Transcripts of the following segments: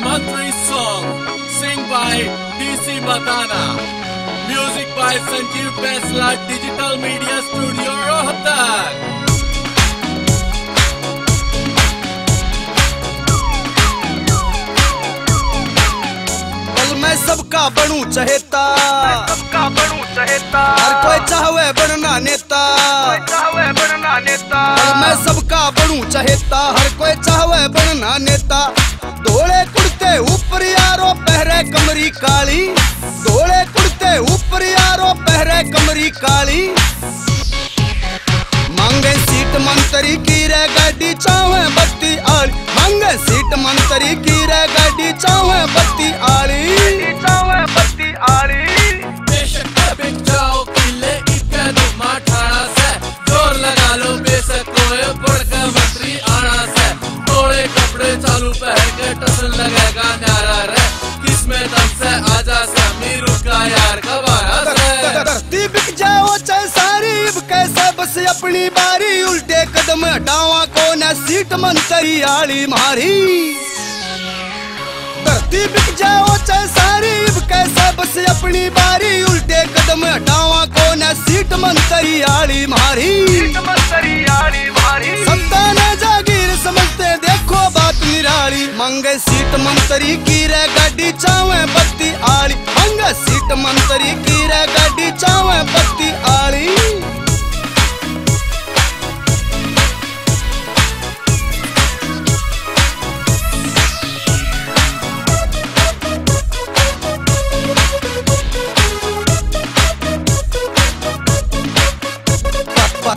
Mantri song, sing by DC Matana, music by Sanjeev Bansal, Digital Media Studio, Rohtak. मैं सबका बनूं चहेता, हर कोई चाहे बनना नेता, मैं सबका बनूं चहेता, हर कोई चाहे बनना नेता। धोले कुर्ते ऊपर यारो पहरे कमरी काली, धोले कुर्ते ऊपर यारो पहरे कमरी काली। मांगे सीट मंत्री की रे गाड़ी चाहे बत्ती आली, मांगे सीट मंत्री की रे गाड़ी चाहे बत्ती आली, चाहे बत्ती आली। बेशक बिक जाओ किले इकदम माठाड़ा से, जोर लगा लो बेशक कोई बड़का मंत्री आना से। थोड़े कपड़े चालू पहन के टसन लगेगा न्यारा रे, किसमें दम से आजा से अमीरू का यार कबारा से। धरती बिक जाओ चाहे सारी कैसे बस अपनी बारी, उल्टे कदम हटावा को न सीट मंत्री आली मारी। धरती बिक जाओ चाहे सारी कैसे बस अपनी बारी, उल्टे कदम हटावा को न सीट मंत्री आली मारी। सत्ता न जागीर समझते देखो बात निराली, मांगे सीट मंत्री की रे गाड़ी चावे बत्ती आली, मांगे सीट मंत्री की रे गाड़ी चावे बत्ती आली।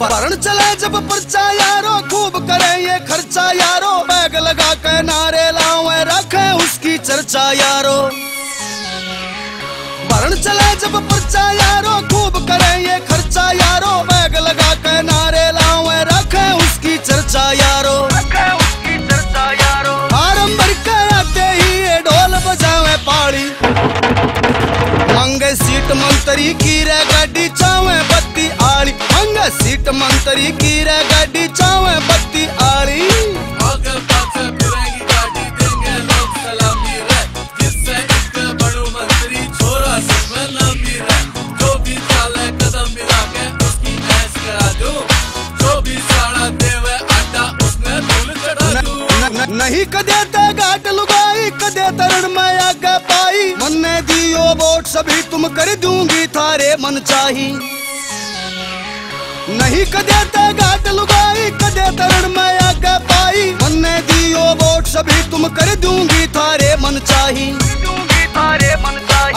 भरण चले जब पर्चा यारो, खूब करे ये खर्चा यारो, बैग लगा के नारे लावे रखे उसकी चर्चा यारो। भरण चले जब पर्चा यारो, खूब करे ये खर्चा यारो, बैग लगा के नारे लावे रखे उसकी चर्चा यारो, रखे उसकी चर्चा यारो। फार्म भर के आते ही ये ढोल बजावे पाड़ी, मांगे सीट मंत्री की रे गाड़ी चावे बत्ती आली, मांगे सीट मंत्री की रे गाड़ी चावे बत्ती आली। आगे पाछे फिरेगी गाड़ी देंगे लोग सलामी रे, जिससे एक बड़ू मंत्री छोरा सब नामी रे। जो भी चाले कदम मिला के उसकी ऐश करा दूं, जो भी साड़ा देवे अड्डा उसने धूल चढ़ा दूं। नहीं कदे ते घाट लुगाई, कदे तरण में आगे पाई, मन ने दियो वोट सभी तुम कर दूंगी थारे मन चाही। नहीं कदे ते घाट लुगाई, कदे तरण में आगे पाई, मन ने दियो वोट सभी तुम कर दूंगी थारे मन चाही।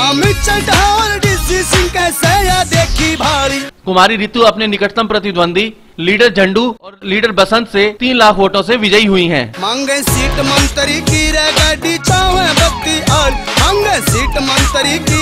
अमित चड्ढा और डीसी सिंह कैसे या देखी भारी। कुमारी रितु अपने निकटतम प्रतिद्वंदी लीडर झंडू और लीडर बसंत से 3 लाख वोटों से विजयी हुई हैं। मांगे सीट मंत्री की रे गाड़ी चावे बत्ती आली, मांगे सीट मंत्री की